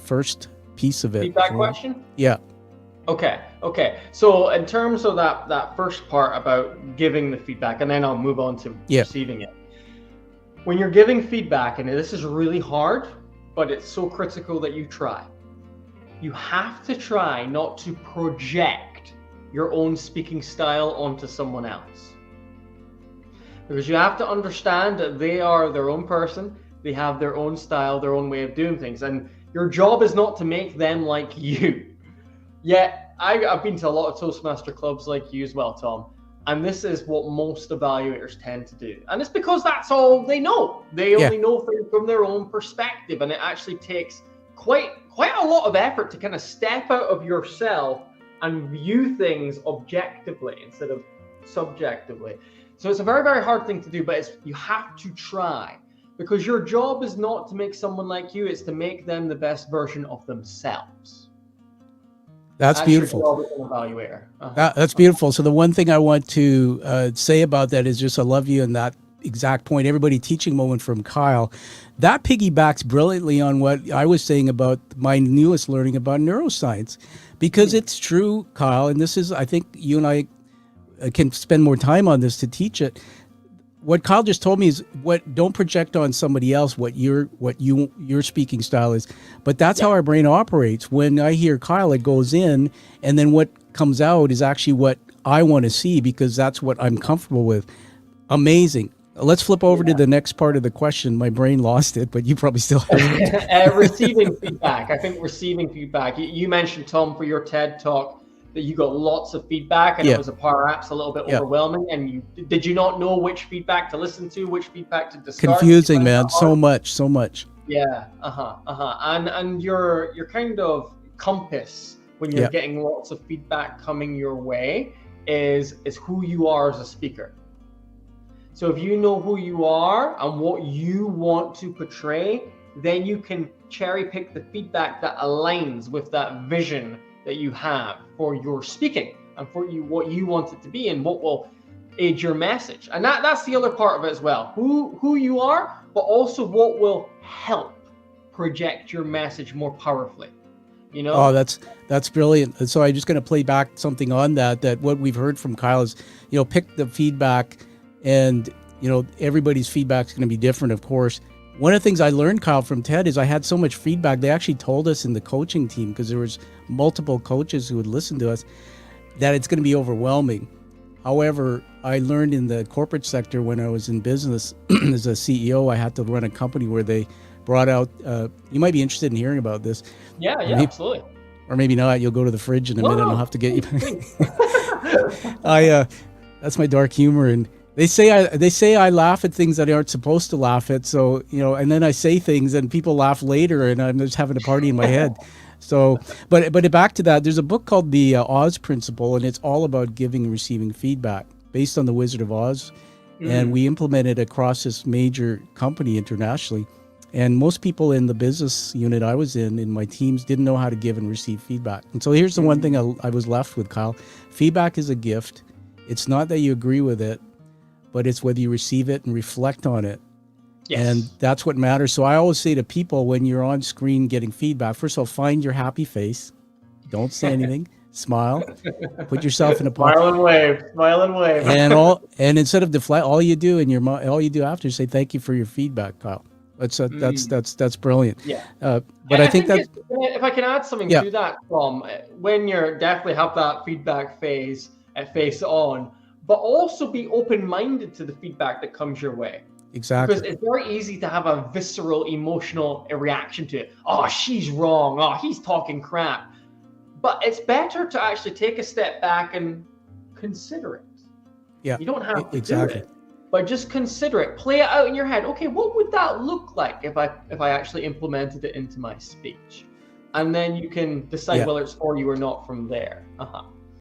first piece of it. Feedback question? Yeah. Okay. So in terms of that first part about giving the feedback, and then I'll move on to receiving it. When you're giving feedback, and this is really hard, but it's so critical that you try. You have to try not to project your own speaking style onto someone else. Because you have to understand that they are their own person. They have their own style, their own way of doing things. And your job is not to make them like you. Yet, I've been to a lot of Toastmaster clubs like you as well, Tom. And this is what most evaluators tend to do. And it's because that's all they know. They only know things from their own perspective. And it actually takes quite a lot of effort to kind of step out of yourself and view things objectively instead of subjectively. So it's a very, very hard thing to do, but you have to try. Because your job is not to make someone like you, it's to make them the best version of themselves. That's beautiful. Your job as an evaluator. That's beautiful. So the one thing I want to say about that is just I love you and that exact point. Everybody teaching moment from Kyle. That piggybacks brilliantly on what I was saying about my newest learning about neuroscience. Because it's true, Kyle, and this is, I think you and I can spend more time on this to teach it. What Kyle just told me is don't project on somebody else what your speaking style is. But that's how our brain operates. When I hear Kyle, it goes in, and then what comes out is actually what I want to see because that's what I'm comfortable with. Amazing. Let's flip over to the next part of the question. My brain lost it, but you probably still have it. Receiving feedback. I think receiving feedback. You mentioned, Tom, for your TED Talk, that you got lots of feedback and it was perhaps a little bit overwhelming, and did you not know which feedback to listen to, which feedback to discard? Confusing, man. So much. And your kind of compass when you're getting lots of feedback coming your way is who you are as a speaker. So if you know who you are and what you want to portray, then you can cherry pick the feedback that aligns with that vision that you have for your speaking and for what you want it to be and what will aid your message. And that's the other part of it as well. Who you are, but also what will help project your message more powerfully. You know? Oh, that's brilliant. So I'm just going to play back something on that what we've heard from Kyle is, pick the feedback, and, everybody's feedback is going to be different, of course. One of the things I learned, Kyle, from TED is I had so much feedback. They actually told us in the coaching team, because there was multiple coaches who would listen to us, that it's going to be overwhelming. However, I learned in the corporate sector when I was in business as a CEO, I had to run a company where they brought out, you might be interested in hearing about this. Yeah, absolutely. Or maybe not. You'll go to the fridge in a minute and I'll have to get you. That's my dark humor. And they say I laugh at things that I aren't supposed to laugh at. So, and then I say things and people laugh later and I'm just having a party in my head. So, but back to that, there's a book called The Oz Principle, and it's all about giving and receiving feedback based on the Wizard of Oz. And we implemented across this major company internationally. And most people in the business unit I was in my teams didn't know how to give and receive feedback. And so here's the one thing I was left with, Kyle. Feedback is a gift. It's not that you agree with it, but it's whether you receive it and reflect on it. Yes. And that's what matters. So I always say to people when you're on screen getting feedback, first of all, find your happy face. Don't say anything. Smile. Put yourself in a pocket. Smile and wave. And instead of deflect, all you do after is say thank you for your feedback, Kyle. That's brilliant. Yeah. But I think that if I can add something to that, Tom, when you're definitely have that feedback phase face on, but also be open-minded to the feedback that comes your way. Exactly. Because it's very easy to have a visceral, emotional reaction to it. Oh, she's wrong. Oh, he's talking crap. But it's better to actually take a step back and consider it. Yeah. You don't have to do it. But just consider it. Play it out in your head. Okay, what would that look like if I actually implemented it into my speech? And then you can decide whether it's for you or not from there.